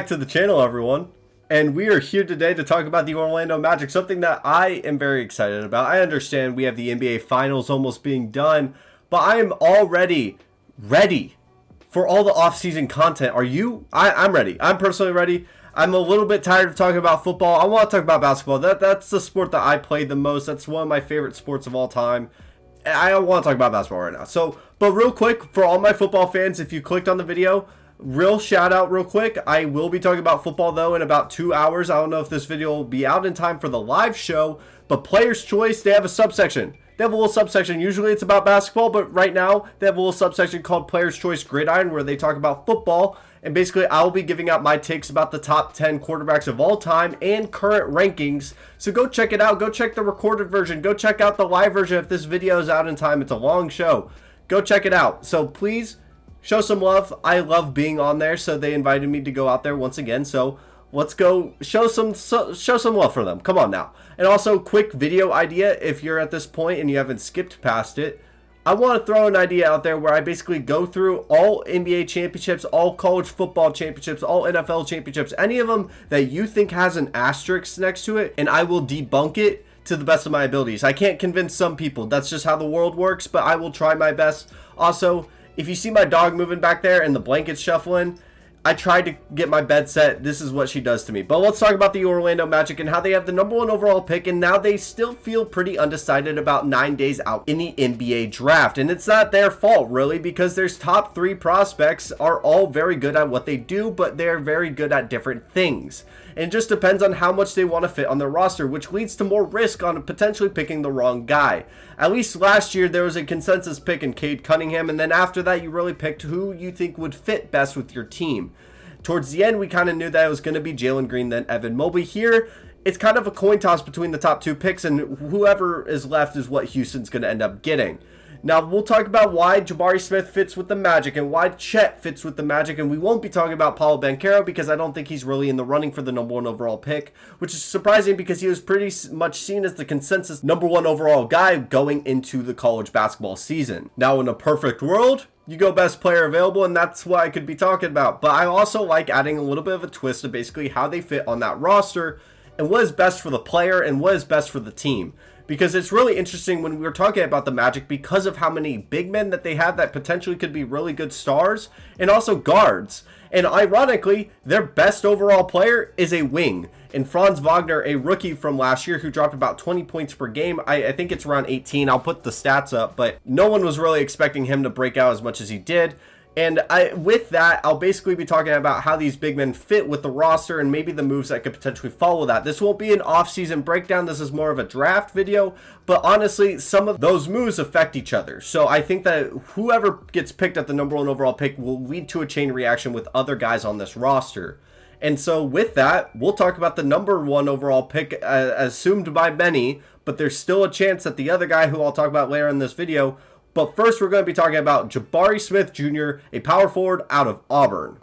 back to the channel, everyone. And we are here today to talk about the Orlando Magic, something that I am very excited about. I understand we have the NBA Finals almost being done, but I am already ready for all the off-season content. Are you? I'm ready. I'm personally ready. I'm a little bit tired of talking about football. I want to talk about basketball. That's the sport that I play the most. That's one of my favorite sports of all time. I want to talk about basketball right now. But real quick, for all my football fans, if you clicked on the video, real shout out real quick. I will be talking about football though in about 2 hours. I don't know if this video will be out in time for the live show, but Player's Choice, they have a subsection. They have a little subsection. Usually it's about basketball, but right now they have a little subsection called Player's Choice Gridiron where they talk about football. And basically I'll be giving out my takes about the top 10 quarterbacks of all time and current rankings. So go check it out. Go check the recorded version. Go check out the live version if this video is out in time. It's a long show. Go check it out. So please show some love. I love being on there, so they invited me to go out there once again. So let's go show some love for them. Come on now. And also, quick video idea. If you're at this point and you haven't skipped past it, I want to throw an idea out there where I basically go through all NBA championships, all college football championships, all NFL championships, any of them that you think has an asterisk next to it, and I will debunk it to the best of my abilities. I can't convince some people. That's just how the world works, but I will try my best. Also, if you see my dog moving back there and the blankets shuffling, I tried to get my bed set. This is what she does to me. But let's talk about the Orlando Magic and how they have the #1 overall pick, and now they still feel pretty undecided about 9 days out in the NBA draft. And it's not their fault, really, because their top 3 prospects are all very good at what they do, but they're very good at different things. And it just depends on how much they want to fit on their roster, which leads to more risk on potentially picking the wrong guy. At least last year, there was a consensus pick in Cade Cunningham, and then after that, you really picked who you think would fit best with your team. Towards the end, we kind of knew that it was going to be Jalen Green, then Evan Mobley. Here, it's kind of a coin toss between the top 2 picks, and whoever is left is what Houston's going to end up getting. Now, we'll talk about why Jabari Smith fits with the Magic and why Chet fits with the Magic, and we won't be talking about Paolo Banchero because I don't think he's really in the running for the #1 overall pick, which is surprising because he was pretty much seen as the consensus #1 overall guy going into the college basketball season. Now, in a perfect world, you go best player available, and that's what I could be talking about. But I also like adding a little bit of a twist to basically how they fit on that roster and what is best for the player and what is best for the team. Because it's really interesting when we were talking about the Magic because of how many big men that they have that potentially could be really good stars and also guards. And ironically, their best overall player is a wing. And Franz Wagner, a rookie from last year who dropped about 20 points per game. I think it's around 18. I'll put the stats up, but no one was really expecting him to break out as much as he did. And with that, I'll basically be talking about how these big men fit with the roster and maybe the moves that could potentially follow that. This won't be an off-season breakdown. This is more of a draft video. But honestly, some of those moves affect each other. So I think that whoever gets picked at the #1 overall pick will lead to a chain reaction with other guys on this roster. And so with that, we'll talk about the #1 overall pick assumed by many. But there's still a chance that the other guy who I'll talk about later in this video. But first, we're going to be talking about Jabari Smith Jr., a power forward out of Auburn.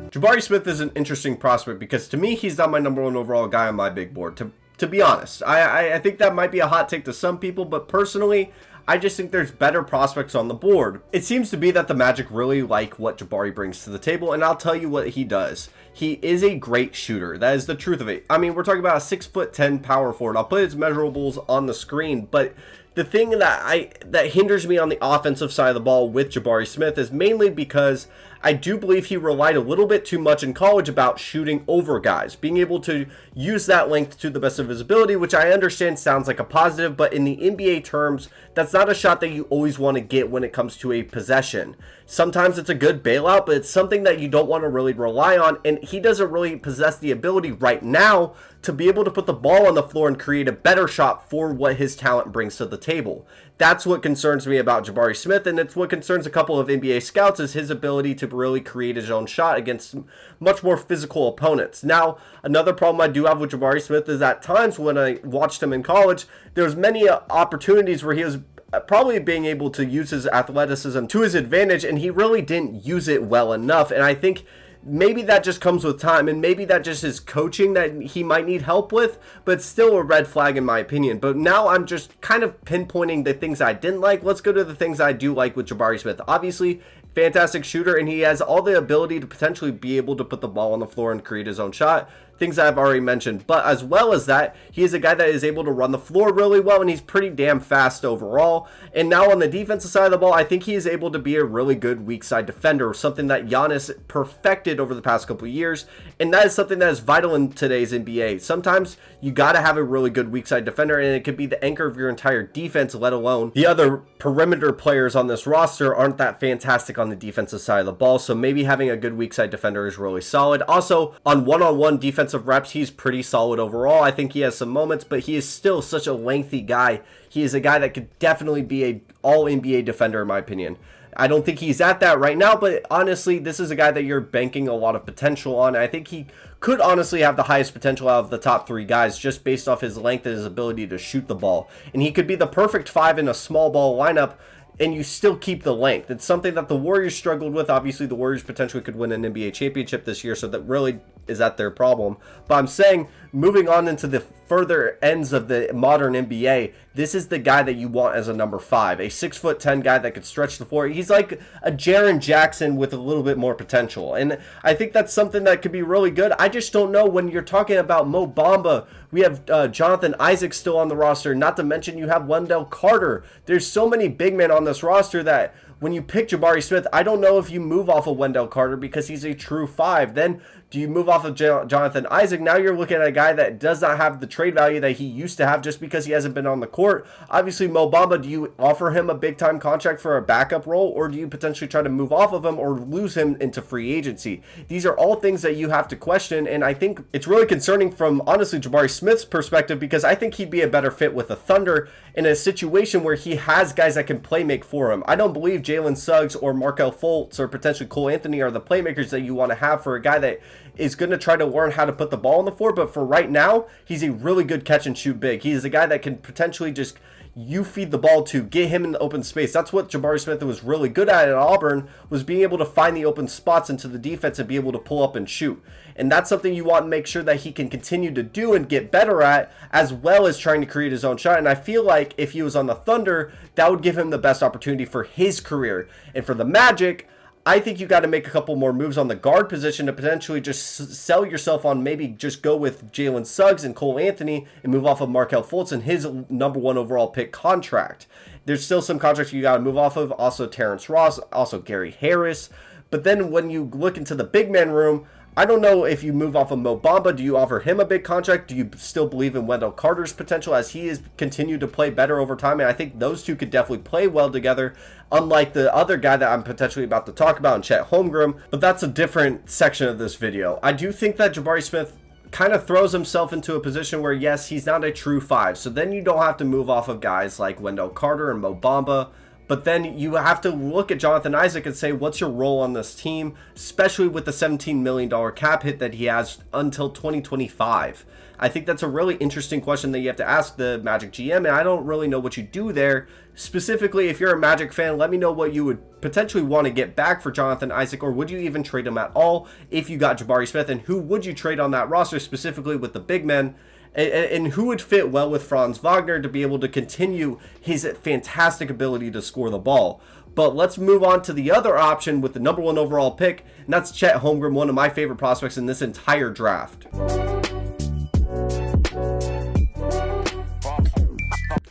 Jabari Smith is an interesting prospect because to me, he's not my #1 overall guy on my big board. To be honest, I think that might be a hot take to some people, but personally, I just think there's better prospects on the board. It seems to be that the Magic really like what Jabari brings to the table, and I'll tell you what he does. He is a great shooter. That is the truth of it. I mean, we're talking about a 6'10" power forward. I'll put his measurables on the screen, but the thing that hinders me on the offensive side of the ball with Jabari Smith is mainly because I do believe he relied a little bit too much in college about shooting over guys, being able to use that length to the best of his ability, which I understand sounds like a positive, but in the NBA terms, that's not a shot that you always want to get when it comes to a possession. Sometimes it's a good bailout, but it's something that you don't want to really rely on, and he doesn't really possess the ability right now to be able to put the ball on the floor and create a better shot for what his talent brings to the table. That's what concerns me about Jabari Smith, and it's what concerns a couple of NBA scouts is his ability to really create his own shot against much more physical opponents. Now, another problem I do have with Jabari Smith is at times when I watched him in college, there's many opportunities where he was probably being able to use his athleticism to his advantage, and he really didn't use it well enough. And I think maybe that just comes with time, and maybe that just is coaching that he might need help with, but it's still a red flag in my opinion. But now I'm just kind of pinpointing the things I didn't like. Let's go to the things I do like with Jabari Smith. Obviously, fantastic shooter, and he has all the ability to potentially be able to put the ball on the floor and create his own shot. Things I've already mentioned. But as well as that, he is a guy that is able to run the floor really well, and he's pretty damn fast overall. And now on the defensive side of the ball, I think he is able to be a really good weak side defender, something that Giannis perfected over the past couple of years. And that is something that is vital in today's NBA. Sometimes you got to have a really good weak side defender, and it could be the anchor of your entire defense, let alone the other perimeter players on this roster aren't that fantastic on the defensive side of the ball. So maybe having a good weak side defender is really solid. Also, on one-on-one defensive reps, he's pretty solid overall. I think he has some moments, but he is still such a lengthy guy. He is a guy that could definitely be a all-NBA defender in my opinion. I don't think he's at that right now, but honestly, this is a guy that you're banking a lot of potential on. I think he could honestly have the highest potential out of the top 3 guys just based off his length and his ability to shoot the ball. And he could be the perfect 5 in a small ball lineup, and you still keep the length. It's something that the Warriors struggled with. Obviously, the Warriors potentially could win an NBA championship this year, so that really is at their problem. But I'm saying, moving on into the further ends of the modern NBA, this is the guy that you want as a number 5. A 6'10" guy that could stretch the floor. He's like a Jaren Jackson with a little bit more potential. And I think that's something that could be really good. I just don't know when you're talking about Mo Bamba. We have Jonathan Isaac still on the roster. Not to mention you have Wendell Carter. There's so many big men on this roster that when you pick Jabari Smith, I don't know if you move off of Wendell Carter because he's a true 5. Then do you move off of Jonathan Isaac? Now you're looking at a guy that does not have the trade value that he used to have just because he hasn't been on the court. Obviously, Mo Bamba, do you offer him a big-time contract for a backup role, or do you potentially try to move off of him or lose him into free agency? These are all things that you have to question, and I think it's really concerning from, honestly, Jabari Smith's perspective because I think he'd be a better fit with the Thunder in a situation where he has guys that can play make for him. I don't believe Jalen Suggs or Markelle Fultz or potentially Cole Anthony are the playmakers that you want to have for a guy that is going to try to learn how to put the ball on the floor, but for right now, he's a really good catch and shoot big. He is a guy that can potentially just you feed the ball to, get him in the open space. That's what Jabari Smith was really good at Auburn, was being able to find the open spots into the defense and be able to pull up and shoot. And that's something you want to make sure that he can continue to do and get better at, as well as trying to create his own shot. And I feel like if he was on the Thunder, that would give him the best opportunity for his career. And for the Magic, I think you got to make a couple more moves on the guard position to potentially just sell yourself on, maybe just go with Jalen Suggs and Cole Anthony and move off of Markelle Fultz and his number 1 overall pick contract. There's still some contracts you got to move off of, also Terrence Ross, also Gary Harris. But then when you look into the big man room, I don't know if you move off of Mo Bamba. Do you offer him a big contract? Do you still believe in Wendell Carter's potential as he has continued to play better over time? And I think those two could definitely play well together, unlike the other guy that I'm potentially about to talk about in Chet Holmgren. But that's a different section of this video. I do think that Jabari Smith kind of throws himself into a position where, yes, he's not a true 5. So then you don't have to move off of guys like Wendell Carter and Mo Bamba. But then you have to look at Jonathan Isaac and say, what's your role on this team, especially with the $17 million cap hit that he has until 2025. I think that's a really interesting question that you have to ask the Magic GM, and I don't really know what you do there. Specifically, if you're a Magic fan, let me know what you would potentially want to get back for Jonathan Isaac, or would you even trade him at all if you got Jabari Smith, and who would you trade on that roster, specifically with the big men? And who would fit well with Franz Wagner to be able to continue his fantastic ability to score the ball? But let's move on to the other option with the number 1 overall pick, and that's Chet Holmgren, one of my favorite prospects in this entire draft.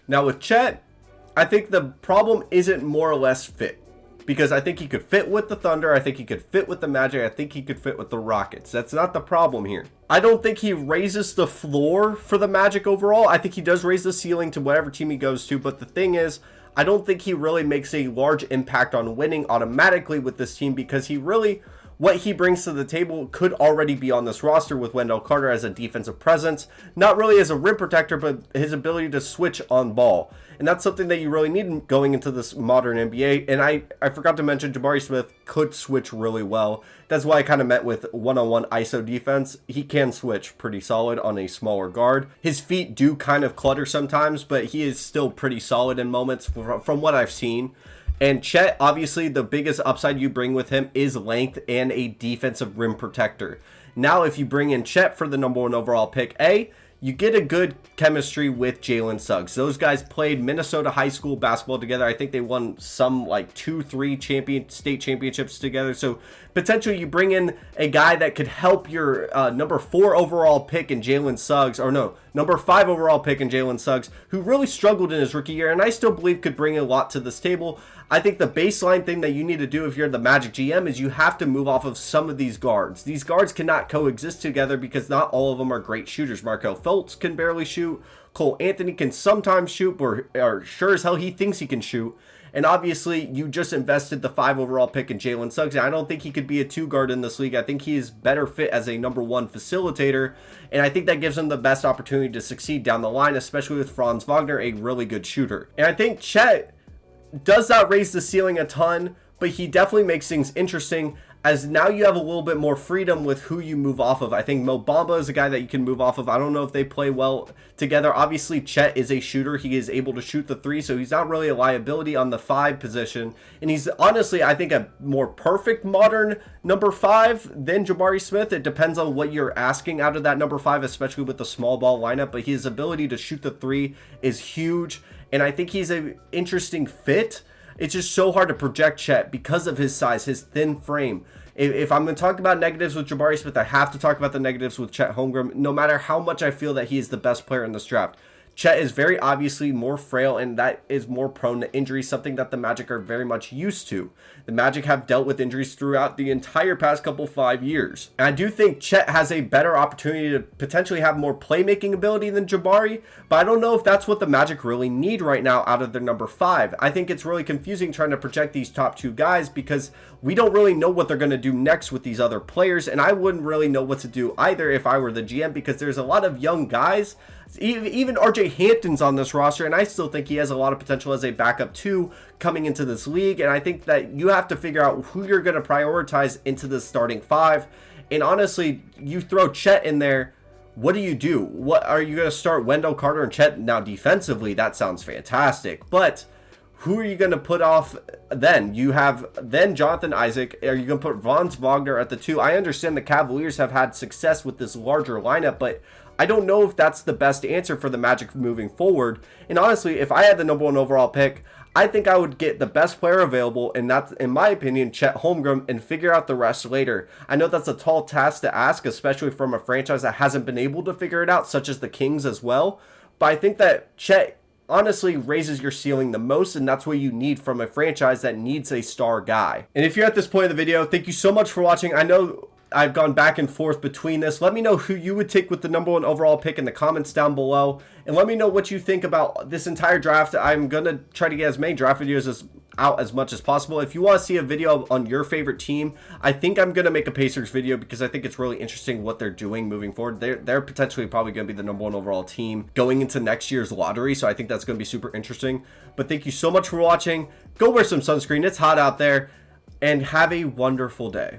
Now with Chet, I think the problem isn't more or less fit. Because I think he could fit with the Thunder, I think he could fit with the Magic, I think he could fit with the Rockets. That's not the problem here. I don't think he raises the floor for the Magic overall. I think he does raise the ceiling to whatever team he goes to, but the thing is, I don't think he really makes a large impact on winning automatically with this team, because he really, what he brings to the table could already be on this roster with Wendell Carter as a defensive presence. Not really as a rim protector, but his ability to switch on ball. And that's something that you really need going into this modern NBA. And I forgot to mention, Jabari Smith could switch really well. That's why I kind of meant with one-on-one ISO defense. He can switch pretty solid on a smaller guard. His feet do kind of clutter sometimes, but he is still pretty solid in moments from what I've seen. And Chet, obviously, the biggest upside you bring with him is length and a defensive rim protector. Now, if you bring in Chet for the number 1 overall pick, you get a good chemistry with Jalen Suggs. Those guys played Minnesota high school basketball together. I think they won some like 2-3 state championships together. So potentially you bring in a guy that could help your number 4 overall pick in Jalen Suggs, or no, number 5 overall pick in Jalen Suggs, who really struggled in his rookie year, and I still believe could bring a lot to this table. I think the baseline thing that you need to do if you're the Magic GM is you have to move off of some of these guards. These guards cannot coexist together because not all of them are great shooters. Markelle Fultz can barely shoot. Cole Anthony can sometimes shoot, or sure as hell he thinks he can shoot. And obviously, you just invested the 5 overall pick in Jalen Suggs. I don't think he could be a 2 guard in this league. I think he is better fit as a number 1 facilitator. And I think that gives him the best opportunity to succeed down the line, especially with Franz Wagner, a really good shooter. And I think Chet does not raise the ceiling a ton, but he definitely makes things interesting, as now you have a little bit more freedom with who you move off of. I think Mo Bamba is a guy that you can move off of. I don't know if they play well together. Obviously, Chet is a shooter. He is able to shoot the 3, so he's not really a liability on the 5 position. And he's honestly, I think, a more perfect modern number 5 than Jabari Smith. It depends on what you're asking out of that number 5, especially with the small ball lineup. But his ability to shoot the 3 is huge, and I think he's an interesting fit. It's just so hard to project Chet because of his size, his thin frame. If I'm going to talk about negatives with Jabari Smith, I have to talk about the negatives with Chet Holmgren, no matter how much I feel that he is the best player in this draft. Chet is very obviously more frail, and that is more prone to injury, something that the Magic are very much used to. The Magic have dealt with injuries throughout the entire past 5 years. And I do think Chet has a better opportunity to potentially have more playmaking ability than Jabari, but I don't know if that's what the Magic really need right now out of their number 5. I think it's really confusing trying to project these top 2 guys because we don't really know what they're going to do next with these other players, and I wouldn't really know what to do either if I were the GM, because there's a lot of young guys. Even RJ Hampton's on this roster, and I still think he has a lot of potential as a backup too coming into this league. And I think that you have to figure out who you're going to prioritize into the starting 5. And honestly, you throw Chet in there, what do you do? What are you going to start? Wendell Carter and Chet? Now defensively, that sounds fantastic, but who are you going to put off then? You have then Jonathan Isaac. Are you going to put Franz Wagner at the 2? I understand the Cavaliers have had success with this larger lineup, but I don't know if that's the best answer for the Magic moving forward. And honestly, if I had the number 1 overall pick, I think I would get the best player available, and that's, in my opinion, Chet Holmgren, and figure out the rest later. I know that's a tall task to ask, especially from a franchise that hasn't been able to figure it out, such as the Kings as well. But I think that Chet honestly raises your ceiling the most, and that's what you need from a franchise that needs a star guy. And if you're at this point of the video, thank you so much for watching. I know I've gone back and forth between this. Let me know who you would take with the number 1 overall pick in the comments down below, and let me know what you think about this entire draft. I'm gonna try to get as many draft videos out as much as possible. If you want to see a video on your favorite team, I think I'm gonna make a Pacers video because I think it's really interesting what they're doing moving forward. They're potentially probably gonna be the number 1 overall team going into next year's lottery, so I think that's gonna be super interesting. But thank you so much for watching. Go wear some sunscreen, it's hot out there, and have a wonderful day.